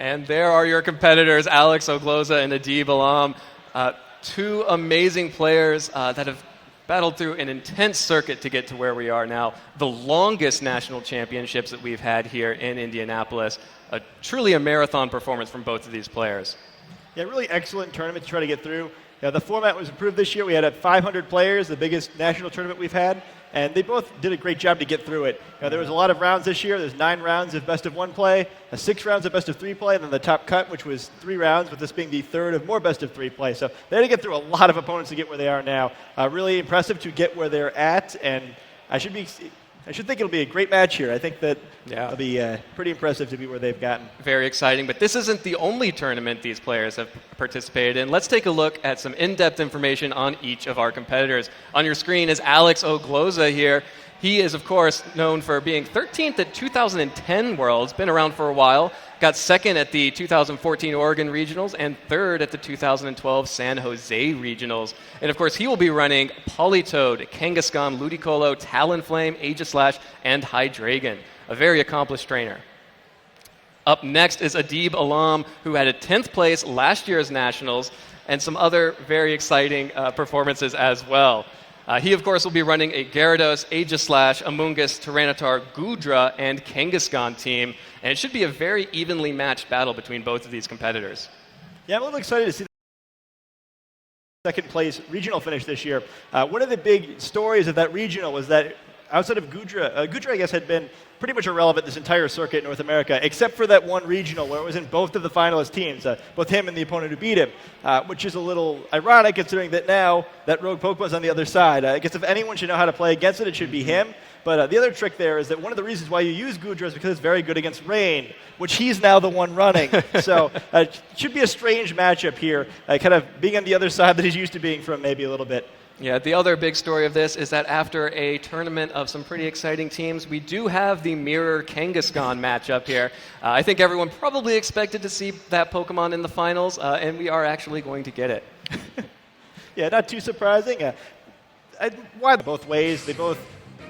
And there are your competitors, Alex Ogloza and Adib Alam. Two amazing players that have battled through an intense circuit to get to where we are now. The longest national championships that we've had here in Indianapolis. Truly a marathon performance from both of these players. Yeah, really excellent tournament to try to get through. The format was improved this year. We had 500 players, the biggest national tournament we've had, and they both did a great job to get through it. There was a lot of rounds this year. There's 9 rounds of best of 1 play, 6 rounds of best of 3 play, and then the top cut, which was 3 rounds, with this being the third of more best of 3 play. So they had to get through a lot of opponents to get where they are now. Really impressive to get where they're at, and I should think it'll be a great match here. I think that it'll be pretty impressive to be where they've gotten. Very exciting, but this isn't the only tournament these players have participated in. Let's take a look at some in-depth information on each of our competitors. On your screen is Alex Ogloza here. He is, of course, known for being 13th at 2010 Worlds, been around for a while, got second at the 2014 Oregon Regionals, and third at the 2012 San Jose Regionals. And, of course, he will be running Politoed, Kangaskhan, Ludicolo, Talonflame, Aegislash, and Hydreigon. A very accomplished trainer. Up next is Adib Alam, who had a 10th place last year's Nationals, and some other very exciting performances as well. He, of course, will be running a Gyarados, Aegislash, Amoonguss, Tyranitar, Goodra, and Kangaskhan team, and it should be a very evenly matched battle between both of these competitors. Yeah, I'm a little excited to see the second place regional finish this year. One of the big stories of that regional was that outside of Goodra, I guess, had been pretty much irrelevant this entire circuit in North America, except for that one regional where it was in both of the finalist teams, both him and the opponent who beat him, which is a little ironic considering that now that Rogue Pokemon's on the other side. I guess if anyone should know how to play against it, it should be him. But the other trick there is that one of the reasons why you use Goodra is because it's very good against rain, which he's now the one running. So it should be a strange matchup here, kind of being on the other side that he's used to being from maybe a little bit. Yeah, the other big story of this is that after a tournament of some pretty exciting teams, we do have the Mirror Kangaskhan matchup here. I think everyone probably expected to see that Pokemon in the finals, and we are actually going to get it. Yeah, not too surprising. Why both ways? They both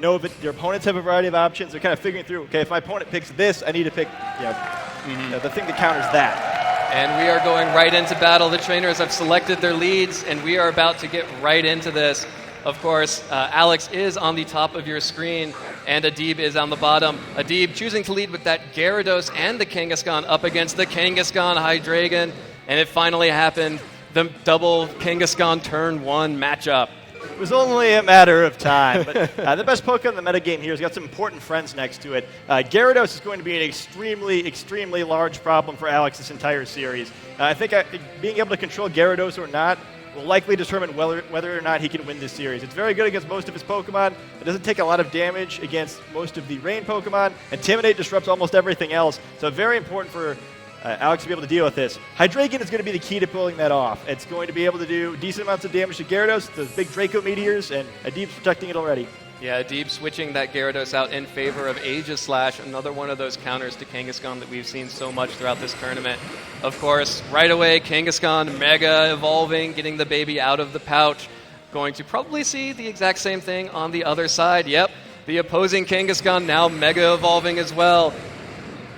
know that their opponents have a variety of options. They're kind of figuring through, okay, if my opponent picks this, I need to pick the thing that counters that. And we are going right into battle. The trainers have selected their leads, and we are about to get right into this. Of course, Alex is on the top of your screen, and Adib is on the bottom. Adib choosing to lead with that Gyarados and the Kangaskhan up against the Kangaskhan Hydreigon, and it finally happened, the double Kangaskhan turn 1 matchup. It was only a matter of time. But the best Pokemon in the metagame here has got some important friends next to it. Gyarados is going to be an extremely, extremely large problem for Alex this entire series. I think being able to control Gyarados or not will likely determine whether or not he can win this series. It's very good against most of his Pokemon. It doesn't take a lot of damage against most of the rain Pokemon. Intimidate disrupts almost everything else. So very important for Alex to be able to deal with this. Hydreigon is going to be the key to pulling that off. It's going to be able to do decent amounts of damage to Gyarados, those big Draco Meteors, and Adib's protecting it already. Yeah, Adib switching that Gyarados out in favor of Aegislash, another one of those counters to Kangaskhan that we've seen so much throughout this tournament. Of course, right away, Kangaskhan Mega evolving, getting the baby out of the pouch. Going to probably see the exact same thing on the other side. Yep, the opposing Kangaskhan now Mega evolving as well.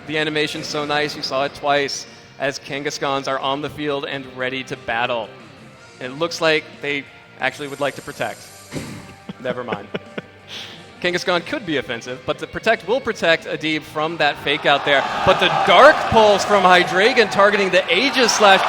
The animation's so nice, you saw it twice, as Kangaskhan's are on the field and ready to battle. And it looks like they actually would like to protect. Never mind. Kangaskhan could be offensive, but the Protect will protect Adib from that fake out there. But the Dark Pulse from Hydreigon targeting the Aegislash.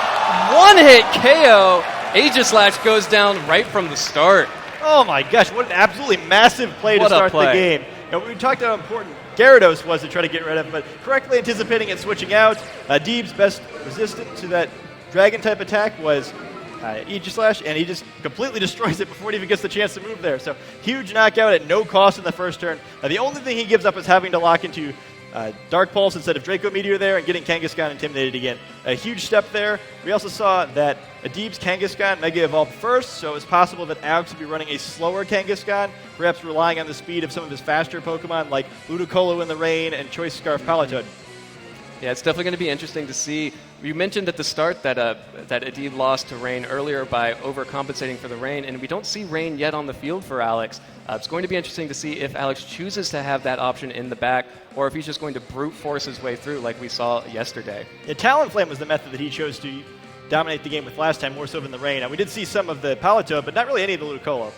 One-hit KO. Aegislash goes down right from the start. Oh my gosh, what an absolutely massive play to start the game. And we talked about how important Gyarados was to try to get rid of, but correctly anticipating it switching out. Adib's best resistant to that Dragon-type attack was Aegislash, and he just completely destroys it before it even gets the chance to move there. So huge knockout at no cost in the first turn. The only thing he gives up is having to lock into Dark Pulse instead of Draco Meteor there and getting Kangaskhan intimidated again. A huge step there. We also saw that Adib's Kangaskhan Mega evolved first, so it's possible that Alex would be running a slower Kangaskhan, perhaps relying on the speed of some of his faster Pokemon like Ludicolo in the rain and Choice Scarf Politoed. Yeah, it's definitely going to be interesting to see. You mentioned at the start that Adib lost to Rain earlier by overcompensating for the rain, and we don't see rain yet on the field for Alex. It's going to be interesting to see if Alex chooses to have that option in the back, or if he's just going to brute force his way through like we saw yesterday. Yeah, Talonflame was the method that he chose to dominate the game with last time, more so than the rain. We did see some of the Palito, but not really any of the Ludicolo.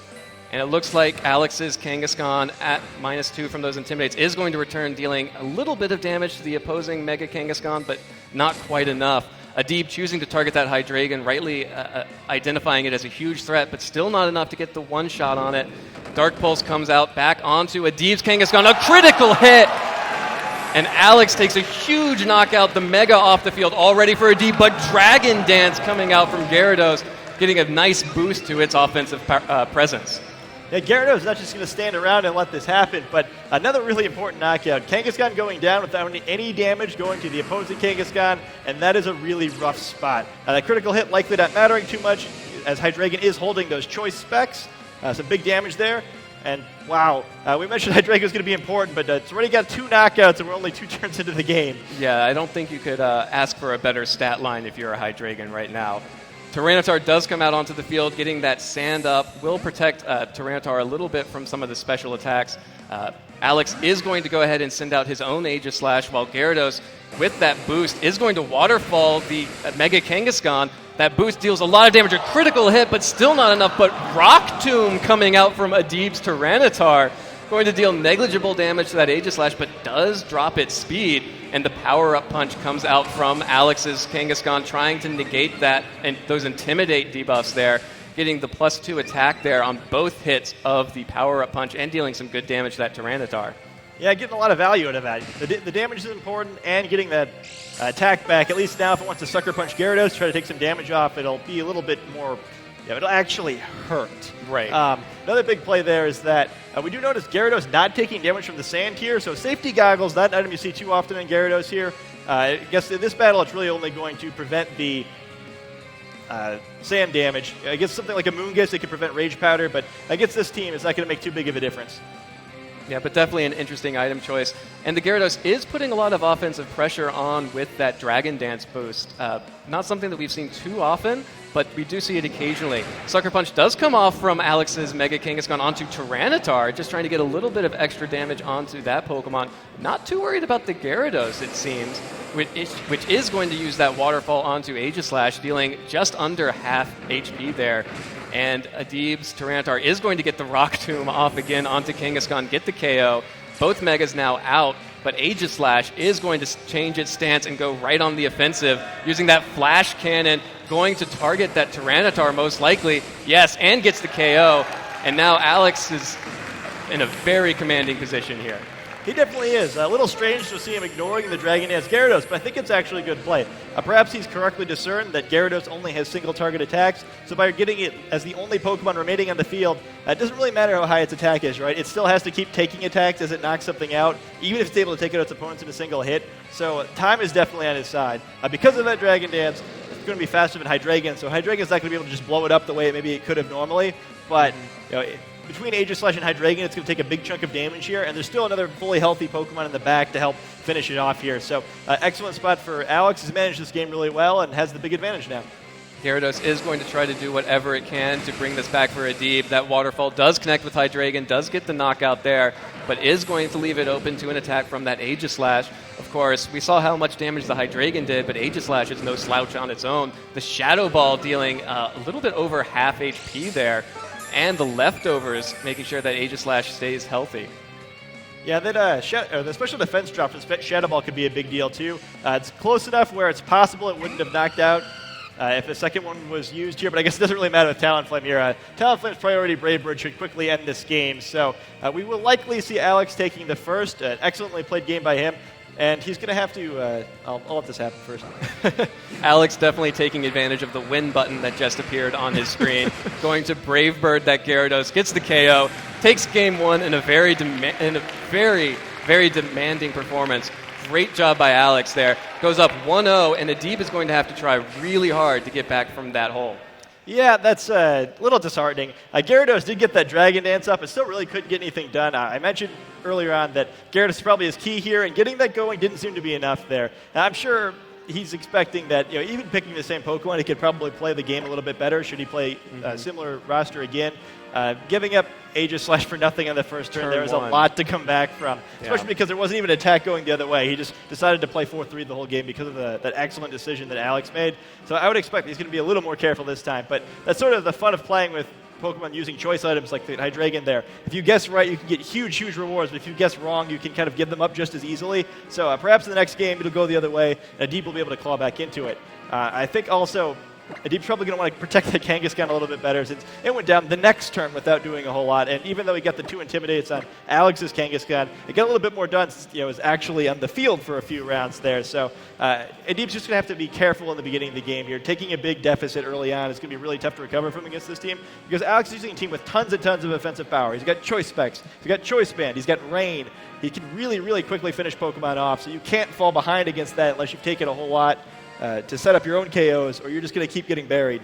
And it looks like Alex's Kangaskhan at -2 from those Intimidates is going to return, dealing a little bit of damage to the opposing Mega Kangaskhan, but not quite enough. Adib choosing to target that Hydreigon, rightly identifying it as a huge threat, but still not enough to get the one shot on it. Dark Pulse comes out back onto Adib's Kangaskhan, a critical hit! And Alex takes a huge knockout, the Mega off the field, all ready for Adib, but Dragon Dance coming out from Gyarados, getting a nice boost to its offensive presence. Yeah, Gyarados is not just going to stand around and let this happen, but another really important knockout. Kangaskhan going down without any damage going to the opposing Kangaskhan, and that is a really rough spot. That critical hit likely not mattering too much, as Hydreigon is holding those choice specs. Some big damage there. And wow, we mentioned Hydreigon was going to be important, but it's already got 2 knockouts, and we're only 2 turns into the game. Yeah, I don't think you could ask for a better stat line if you're a Hydreigon right now. Tyranitar does come out onto the field, getting that sand up, will protect Tyranitar a little bit from some of the special attacks. Alex is going to go ahead and send out his own Aegislash, while Gyarados, with that boost, is going to waterfall the Mega Kangaskhan. That boost deals a lot of damage, a critical hit, but still not enough. But Rock Tomb coming out from Adib's Tyranitar, going to deal negligible damage to that Aegislash, but does drop its speed. And the power-up punch comes out from Alex's Kangaskhan, trying to negate that and those Intimidate debuffs there, getting the +2 attack there on both hits of the power-up punch and dealing some good damage to that Tyranitar. Yeah, getting a lot of value out of that. The damage is important, and getting that attack back. At least now, if it wants to Sucker Punch Gyarados, try to take some damage off, it'll be a little bit more... Yeah, it'll actually hurt. Right. Another big play there is that we do notice Gyarados not taking damage from the sand here, so safety goggles, that item you see too often in Gyarados here. I guess in this battle, it's really only going to prevent the sand damage. I guess something like a Moongus, it can prevent Rage Powder, but against this team, it's not going to make too big of a difference. Yeah, but definitely an interesting item choice. And the Gyarados is putting a lot of offensive pressure on with that Dragon Dance boost. Not something that we've seen too often, but we do see it occasionally. Sucker Punch does come off from Alex's Mega Kangaskhan onto Tyranitar, just trying to get a little bit of extra damage onto that Pokemon. Not too worried about the Gyarados, it seems, which is going to use that Waterfall onto Aegislash, dealing just under half HP there. And Adib's Tyranitar is going to get the Rock Tomb off again onto Kangaskhan, get the KO. Both Megas now out, but Aegislash is going to change its stance and go right on the offensive, using that Flash Cannon, going to target that Tyranitar most likely. Yes, and gets the KO. And now Alex is in a very commanding position here. He definitely is. A little strange to see him ignoring the Dragon Dance Gyarados, but I think it's actually a good play. Perhaps he's correctly discerned that Gyarados only has single target attacks, so by getting it as the only Pokemon remaining on the field, it doesn't really matter how high its attack is, right? It still has to keep taking attacks as it knocks something out, even if it's able to take out its opponents in a single hit. So time is definitely on his side. Because of that Dragon Dance, it's going to be faster than Hydreigon, so Hydreigon's not going to be able to just blow it up the way maybe it could have normally, but between Aegislash and Hydreigon, it's going to take a big chunk of damage here, and there's still another fully healthy Pokemon in the back to help finish it off here. So, excellent spot for Alex. He's managed this game really well and has the big advantage now. Gyarados is going to try to do whatever it can to bring this back for Adib. That Waterfall does connect with Hydreigon, does get the knockout there, but is going to leave it open to an attack from that Aegislash. Of course, we saw how much damage the Hydreigon did, but Aegislash is no slouch on its own. The Shadow Ball dealing a little bit over half HP there, and the leftovers making sure that Aegislash stays healthy. Yeah, that the special defense drop from Shadow Ball could be a big deal too. It's close enough where it's possible it wouldn't have knocked out if the second one was used here, but I guess it doesn't really matter with Talonflame here. Talonflame's priority Brave Bird should quickly end this game, so we will likely see Alex taking the first. Excellently played game by him. And he's going to have to... I'll let this happen first. Alex definitely taking advantage of the win button that just appeared on his screen. Going to Brave Bird that Gyarados, gets the KO, takes game one in a very, very demanding performance. Great job by Alex there. Goes up 1-0, and Adib is going to have to try really hard to get back from that hole. Yeah, that's a little disheartening. Gyarados did get that Dragon Dance up, but still really couldn't get anything done. I mentioned earlier on that Gyarados is probably his key here, and getting that going didn't seem to be enough there. And I'm sure he's expecting that, even picking the same Pokemon, he could probably play the game a little bit better should he play a similar roster again. Giving up Aegislash for nothing on the first turn, there was a lot to come back from, especially because there wasn't even an attack going the other way. He just decided to play 4-3 the whole game because of that excellent decision that Alex made. So I would expect he's going to be a little more careful this time. But that's sort of the fun of playing with Pokemon using choice items like the Hydreigon there. If you guess right, you can get huge, huge rewards, but if you guess wrong, you can kind of give them up just as easily. So perhaps in the next game, it'll go the other way, and Adib will be able to claw back into it. I think also Adib's probably going to want to protect the Kangaskhan a little bit better since it went down the next turn without doing a whole lot. And even though he got the 2 Intimidates on Alex's Kangaskhan, it got a little bit more done since it was actually on the field for a few rounds there. So Adib's just going to have to be careful in the beginning of the game here. Taking a big deficit early on is going to be really tough to recover from against this team because Alex is using a team with tons and tons of offensive power. He's got Choice Specs, he's got Choice Band, he's got Rain. He can really, really quickly finish Pokemon off, so you can't fall behind against that unless you've taken a whole lot to set up your own KOs, or you're just going to keep getting buried.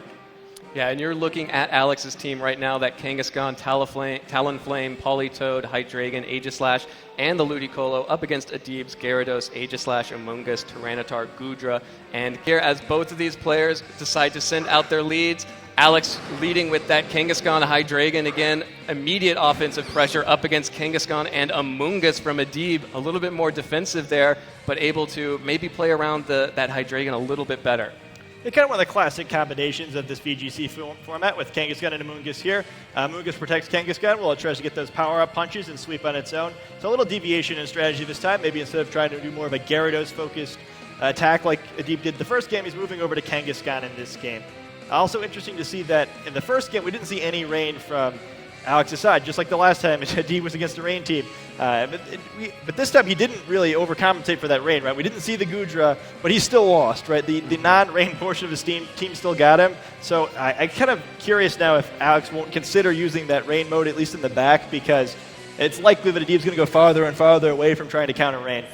Yeah, and you're looking at Alex's team right now, that Kangaskhan, Talonflame, Politoed, Hydreigon, Aegislash, and the Ludicolo up against Adib's Gyarados, Aegislash, Amoonguss, Tyranitar, Goodra, and here as both of these players decide to send out their leads, Alex leading with that Kangaskhan, Hydreigon, again, immediate offensive pressure up against Kangaskhan and Amoonguss from Adib, a little bit more defensive there, but able to maybe play around that Hydreigon a little bit better. It's kind of one of the classic combinations of this VGC format with Kangaskhan and Amoonguss here. Amoonguss protects Kangaskhan while it tries to get those power-up punches and sweep on its own. So a little deviation in strategy this time. Maybe instead of trying to do more of a Gyarados-focused attack like Adib did the first game, he's moving over to Kangaskhan in this game. Also interesting to see that in the first game, we didn't see any rain from Alex's side, just like the last time Adib was against the rain team. But this time he didn't really overcompensate for that rain, right? We didn't see the Goodra, but he still lost, right? The non-rain portion of his team still got him. So I'm kind of curious now if Alex won't consider using that rain mode, at least in the back, because it's likely that Adib's going to go farther and farther away from trying to counter rain.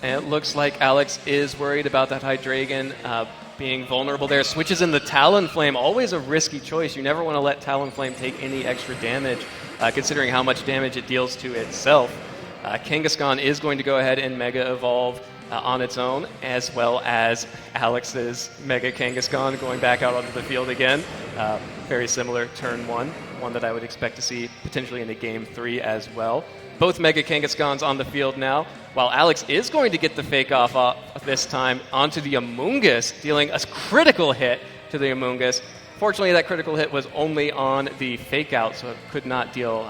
And it looks like Alex is worried about that Hydreigon being vulnerable there. Switches in the Talonflame, always a risky choice. You never want to let Talonflame take any extra damage, considering how much damage it deals to itself. Kangaskhan is going to go ahead and Mega Evolve on its own, as well as Alex's Mega Kangaskhan going back out onto the field again. Very similar turn one that I would expect to see potentially in a Game 3 as well. Both Mega Kangaskhan's on the field now, while Alex is going to get the Fake Off this time onto the Amoonguss, dealing a critical hit to the Amoonguss. Fortunately, that critical hit was only on the Fake Out, so it could not deal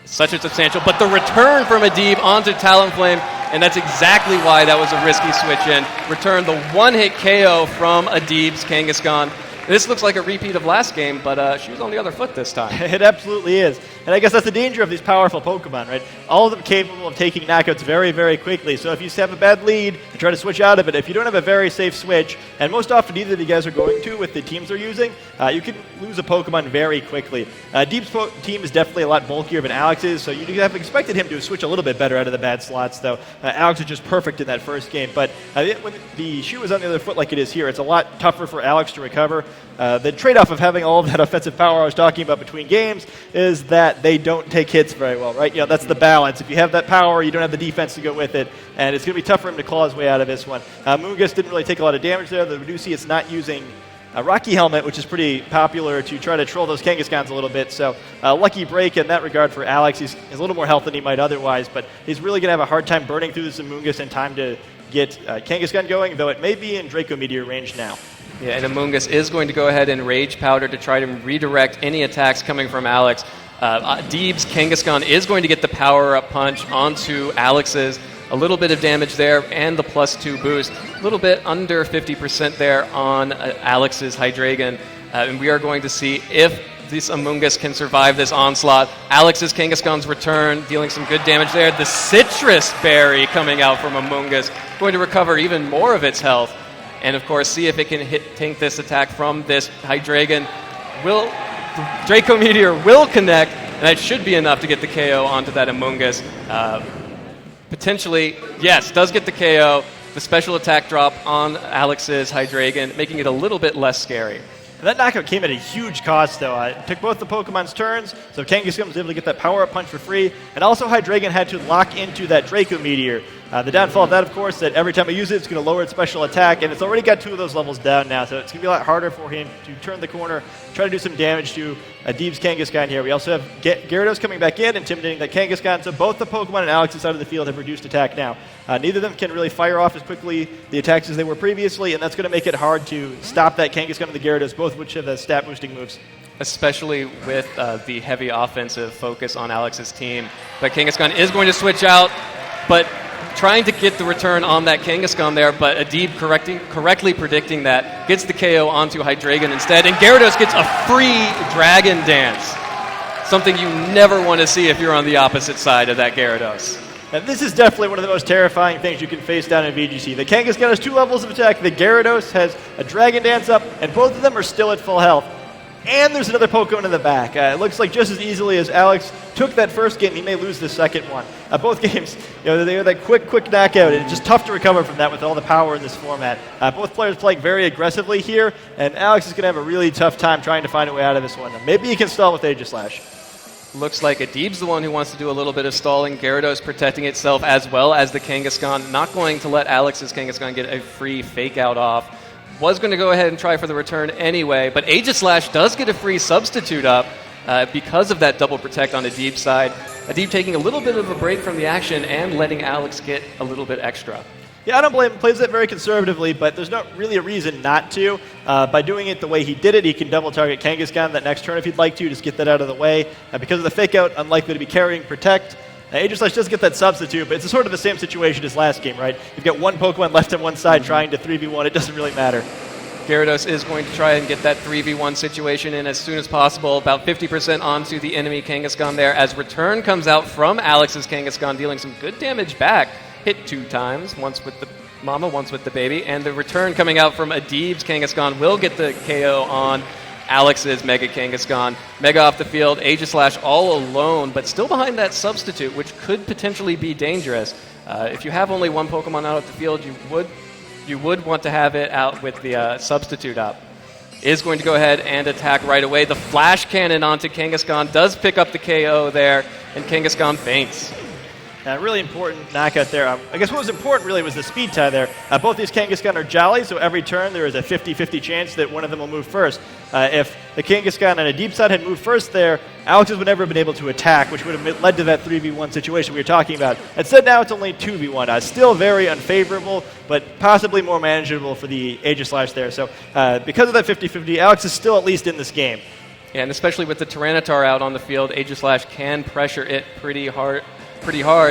such a substantial. But the return from Adib onto Talonflame, and that's exactly why that was a risky switch in. Return the one-hit KO from Adib's Kangaskhan. This looks like a repeat of last game, but she was on the other foot this time. It absolutely is. And I guess that's the danger of these powerful Pokemon, right? All of them capable of taking knockouts very, very quickly. So if you have a bad lead and try to switch out of it, if you don't have a very safe switch, and most often neither of you guys are going to with the teams they're using, you can lose a Pokemon very quickly. Deep's team is definitely a lot bulkier than Alex's, so you have expected him to switch a little bit better out of the bad slots, though. Alex is just perfect in that first game. But when the shoe is on the other foot like it is here, it's a lot tougher for Alex to recover. The trade-off of having all of that offensive power I was talking about between games is that they don't take hits very well, right? That's the balance. If you have that power, you don't have the defense to go with it, and it's going to be tough for him to claw his way out of this one. Moongus didn't really take a lot of damage there. We do see it's not using a Rocky Helmet, which is pretty popular to try to troll those Kangaskhan's a little bit. So lucky break in that regard for Alex. He's a little more health than he might otherwise, but he's really going to have a hard time burning through this Amoonguss in time to get Kangaskhan going, though it may be in Draco Meteor range now. Yeah, and Amoonguss is going to go ahead and Rage Powder to try to redirect any attacks coming from Alex. Adib's Kangaskhan is going to get the power-up punch onto Alex's. A little bit of damage there, and the +2 boost. A little bit under 50% there on Alex's Hydreigon. And we are going to see if this Amoonguss can survive this onslaught. Alex's Kangaskhan's return, dealing some good damage there. The Citrus Berry coming out from Amoonguss, going to recover even more of its health. And, of course, see if it can tank this attack from this Hydreigon. Draco Meteor will connect, and that should be enough to get the KO onto that Amoonguss. Potentially, yes, does get the KO. The special attack drop on Alex's Hydreigon, making it a little bit less scary. And that knockout came at a huge cost, though. It took both the Pokemon's turns, so Kangaskhan was able to get that power-up punch for free, and also Hydreigon had to lock into that Draco Meteor. The downfall of that, of course, that every time I use it, it's going to lower its special attack, and it's already got 2 of those levels down now, so it's going to be a lot harder for him to turn the corner, try to do some damage to Adib's Kangaskhan here. We also have Gyarados coming back in, intimidating that Kangaskhan, so both the Pokemon and Alex's side of the field have reduced attack now. Neither of them can really fire off as quickly the attacks as they were previously, and that's going to make it hard to stop that Kangaskhan and the Gyarados, both of which have stat-boosting moves. Especially with the heavy offensive focus on Alex's team. But Kangaskhan is going to switch out, but trying to get the return on that Kangaskhan there, but Adib correctly predicting that, gets the KO onto Hydreigon instead, and Gyarados gets a free Dragon Dance. Something you never want to see if you're on the opposite side of that Gyarados. And this is definitely one of the most terrifying things you can face down in VGC. The Kangaskhan has 2 levels of attack, the Gyarados has a Dragon Dance up, and both of them are still at full health. And there's another Pokemon in the back. It looks like just as easily as Alex took that first game, he may lose the second one. Both games, they were that quick knockout, and it's just tough to recover from that with all the power in this format. Both players playing very aggressively here, and Alex is going to have a really tough time trying to find a way out of this one. Maybe he can stall with Aegislash. Looks like Adib's the one who wants to do a little bit of stalling. Gyarados protecting itself as well as the Kangaskhan. Not going to let Alex's Kangaskhan get a free fake out off. Was going to go ahead and try for the return anyway, but Aegislash does get a free substitute up because of that double protect on Adib's side. Adib taking a little bit of a break from the action and letting Alex get a little bit extra. Yeah, I don't blame him. Plays that very conservatively, but there's not really a reason not to. By doing it the way he did it, he can double target Kangaskhan that next turn if he'd like to, just get that out of the way. Because of the fake out, unlikely to be carrying Protect. Aegislash does get that substitute, but it's sort of the same situation as last game, right? You've got 1 Pokemon left on one side trying to 3v1. It doesn't really matter. Gyarados is going to try and get that 3v1 situation in as soon as possible. About 50% onto the enemy Kangaskhan there as return comes out from Alex's Kangaskhan, dealing some good damage back. Hit 2 times, once with the mama, once with the baby. And the return coming out from Adib's Kangaskhan will get the KO on Alex's Mega Kangaskhan. Mega off the field, Aegislash all alone, but still behind that substitute, which could potentially be dangerous. If you have only 1 Pokemon out of the field, you would want to have it out with the substitute up. Is going to go ahead and attack right away. The Flash Cannon onto Kangaskhan does pick up the KO there, and Kangaskhan faints. Really important knockout there. I guess what was important really was the speed tie there. Both these Kangaskhan are jolly, so every turn there is a 50-50 chance that one of them will move first. If the Kangaskhan on a deep side had moved first there, Alex's would never have been able to attack, which would have led to that 3v1 situation we were talking about. Instead, now it's only 2v1. Still very unfavorable, but possibly more manageable for the Aegislash there. So because of that 50-50, Alex is still at least in this game. Yeah, and especially with the Tyranitar out on the field, Aegislash can pressure it pretty hard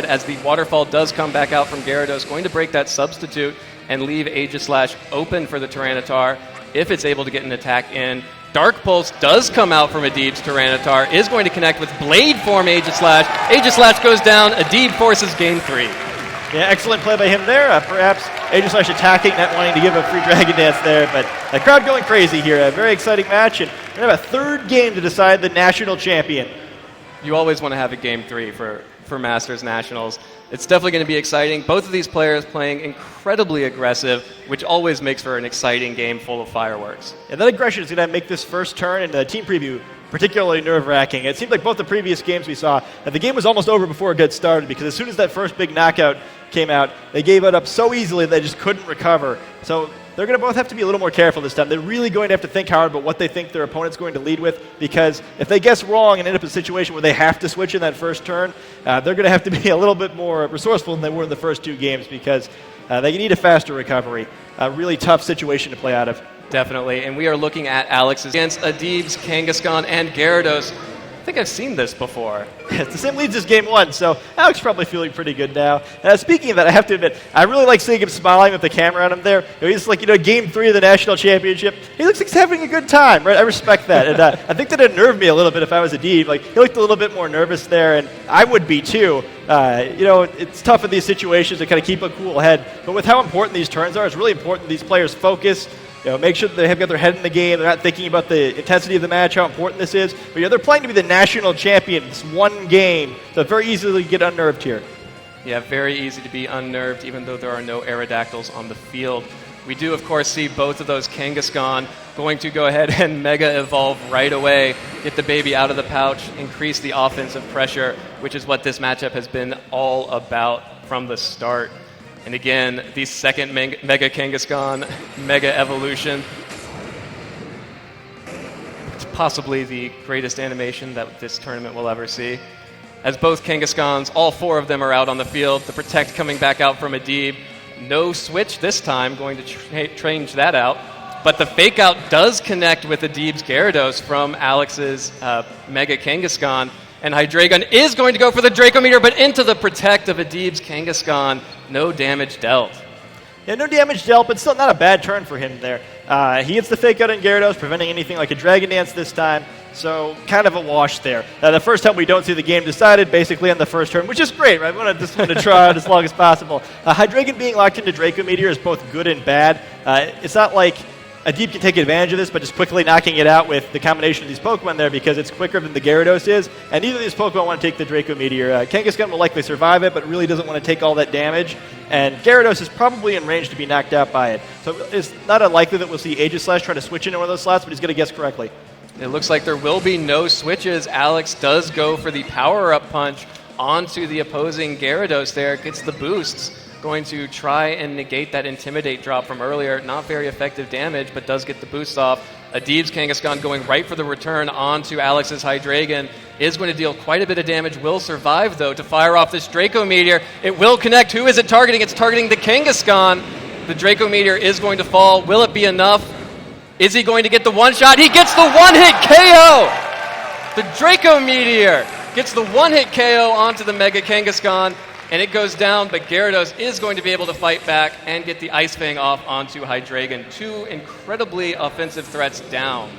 as the waterfall does come back out from Gyarados, going to break that substitute and leave Aegislash open for the Tyranitar if it's able to get an attack in. Dark Pulse does come out from Adib's Tyranitar, is going to connect with Blade Form Aegislash. Aegislash goes down, Adib forces game 3. Yeah, excellent play by him there. Perhaps Aegislash attacking, not wanting to give a free Dragon Dance there, but the crowd going crazy here. A very exciting match, and we're going to have a 3rd game to decide the national champion. You always want to have a game 3 for Masters Nationals. It's definitely going to be exciting. Both of these players playing incredibly aggressive, which always makes for an exciting game full of fireworks. Yeah, that aggression is going to make this first turn in the team preview particularly nerve-wracking. It seemed like both the previous games we saw, that the game was almost over before it got started, because as soon as that first big knockout came out, they gave it up so easily they just couldn't recover. So they're going to both have to be a little more careful this time. They're really going to have to think hard about what they think their opponent's going to lead with, because if they guess wrong and end up in a situation where they have to switch in that first turn, they're going to have to be a little bit more resourceful than they were in the first 2 games, because they need a faster recovery. A really tough situation to play out of. Definitely, and we are looking at Alex's against Adib's Kangaskhan and Gyarados. I think I've seen this before. It's the same leads as game 1, so Alex probably feeling pretty good now. Speaking of that, I have to admit, I really like seeing him smiling with the camera on him there. He's like, game 3 of the national championship. He looks like he's having a good time, right? I respect that. And I think that unnerved me a little bit if I was Adib. Like, he looked a little bit more nervous there, and I would be too. It's tough in these situations to kind of keep a cool head. But with how important these turns are, it's really important that these players focus. Make sure that they have got their head in the game. They're not thinking about the intensity of the match, how important this is. But they're playing to be the national champion. It's one game, so very easily get unnerved here. Yeah, very easy to be unnerved, even though there are no Aerodactyls on the field. We do, of course, see both of those Kangaskhan going to go ahead and Mega Evolve right away, get the baby out of the pouch, increase the offensive pressure, which is what this matchup has been all about from the start. And again, the second Mega Kangaskhan, Mega Evolution. It's possibly the greatest animation that this tournament will ever see. As both Kangaskhan's, all four of them are out on the field. The Protect coming back out from Adib. No switch this time, going to change that out. But the fake out does connect with Adib's Gyarados from Alex's Mega Kangaskhan. And Hydreigon is going to go for the Draco Meteor, but into the Protect of Adib's Kangaskhan. No damage dealt. Yeah, no damage dealt, but still not a bad turn for him there. He hits the fake out on Gyarados, preventing anything like a Dragon Dance this time. So kind of a wash there. The first time we don't see the game decided basically on the first turn, which is great, right? We want to try out as long as possible. Hydreigon being locked into Draco Meteor is both good and bad. It's not like Adib can take advantage of this, but just quickly knocking it out with the combination of these Pokemon there because it's quicker than the Gyarados is, and neither of these Pokemon want to take the Draco Meteor. Kangaskhan will likely survive it, but really doesn't want to take all that damage, and Gyarados is probably in range to be knocked out by it. So it's not unlikely that we'll see Aegislash try to switch into one of those slots, but he's going to guess correctly. It looks like there will be no switches. Alex does go for the power-up punch onto the opposing Gyarados there, gets the boosts. Going to try and negate that Intimidate drop from earlier. Not very effective damage, but does get the boost off. Adib's Kangaskhan going right for the return onto Alex's Hydreigon. Is going to deal quite a bit of damage. Will survive, though, to fire off this Draco Meteor. It will connect. Who is it targeting? It's targeting the Kangaskhan. The Draco Meteor is going to fall. Will it be enough? Is he going to get the one-shot? He gets the one-hit KO! The Draco Meteor gets the one-hit KO onto the Mega Kangaskhan. And it goes down, but Gyarados is going to be able to fight back and get the Ice Fang off onto Hydreigon. Two incredibly offensive threats down.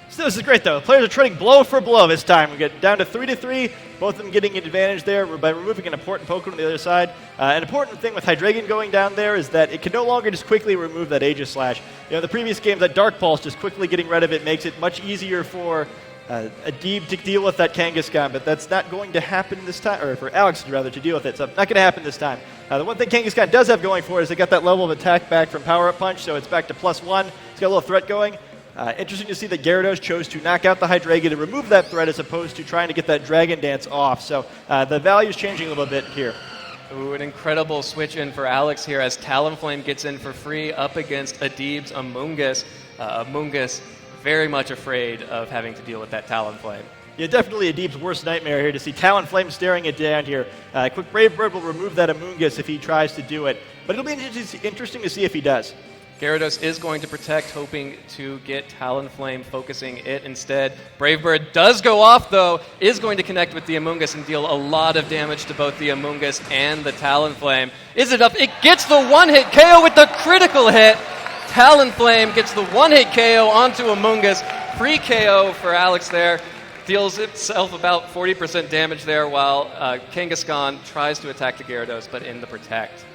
So this is great, though. The players are trading blow for blow this time. We get down to 3-3, both of them getting an advantage there by removing an important Pokemon on the other side. An important thing with Hydreigon going down there is that it can no longer just quickly remove that Aegislash. You know, the previous games, that Dark Pulse, just quickly getting rid of it makes it much easier for Adib to deal with that Kangaskhan, but that's not going to happen this time, or for Alex, rather, to deal with it. So not going to happen this time. The one thing Kangaskhan does have going for it is it got that level of attack back from Power-Up Punch, so it's back to +1. It's got a little threat going. Interesting to see that Gyarados chose to knock out the Hydreigon and remove that threat as opposed to trying to get that Dragon Dance off. So the value is changing a little bit here. Ooh, an incredible switch in for Alex here as Talonflame gets in for free up against Adib's Amoonguss. Amoonguss very much afraid of having to deal with that Talonflame. Yeah, definitely Adib's worst nightmare here to see Talonflame staring it down here. Quick Brave Bird will remove that Amoonguss if he tries to do it, but it'll be interesting to see if he does. Gyarados is going to protect, hoping to get Talonflame, focusing it instead. Brave Bird does go off, though, is going to connect with the Amoonguss and deal a lot of damage to both the Amoonguss and the Talonflame. Is it enough? It gets the one-hit KO with the critical hit. Talonflame gets the one-hit KO onto Amoonguss. Free KO for Alex there. Deals itself about 40% damage there while Kangaskhan tries to attack the Gyarados, but in the Protect.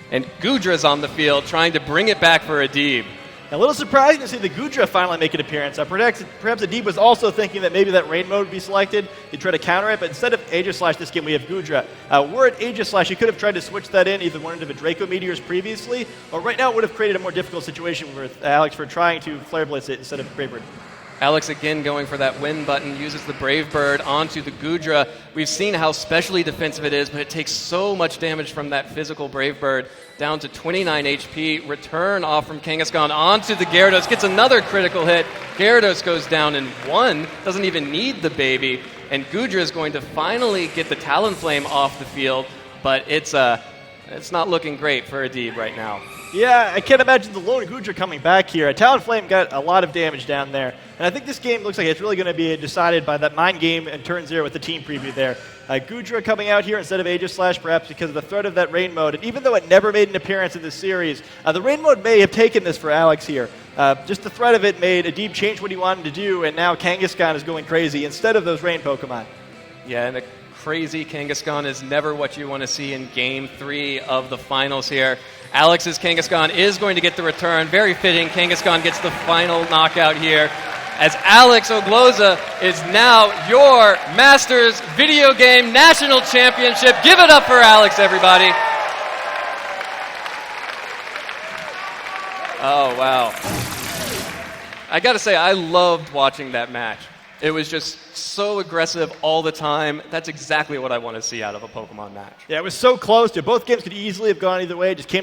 And Goodra's on the field trying to bring it back for Adib. A little surprising to see the Goodra finally make an appearance. Perhaps Adib was also thinking that maybe that Rain Mode would be selected. He'd try to counter it, but instead of Aegislash this game, we have Goodra. Were it Aegislash, he could have tried to switch that in, either one of the Draco Meteors previously, or right now it would have created a more difficult situation with Alex for trying to Flare Blitz it instead of Brave Bird. Alex again going for that win button, uses the Brave Bird onto the Goodra. We've seen how specially defensive it is, but it takes so much damage from that physical Brave Bird, down to 29 HP. Return off from Kangaskhan onto the Gyarados, gets another critical hit. Gyarados goes down in one, doesn't even need the baby, and Goodra is going to finally get the Talonflame off the field, but it's not looking great for Adib right now. Yeah, I can't imagine the lone Goodra coming back here. Talonflame got a lot of damage down there. And I think this game looks like it's really going to be decided by that mind game and turn 0 with the team preview there. Goodra coming out here instead of Aegislash, perhaps because of the threat of that Rain Mode. And even though it never made an appearance in this series, the Rain Mode may have taken this for Alex here. Just the threat of it made Adib change what he wanted to do, and now Kangaskhan is going crazy instead of those Rain Pokemon. Yeah, and the crazy Kangaskhan is never what you want to see in Game 3 of the finals here. Alex's Kangaskhan is going to get the return. Very fitting. Kangaskhan gets the final knockout here, as Alex Ogloza is now your Masters Video Game National Championship. Give it up for Alex, everybody. Oh, wow. I got to say, I loved watching that match. It was just so aggressive all the time. That's exactly what I want to see out of a Pokemon match. Yeah, it was so close. Both games could easily have gone either way. It just came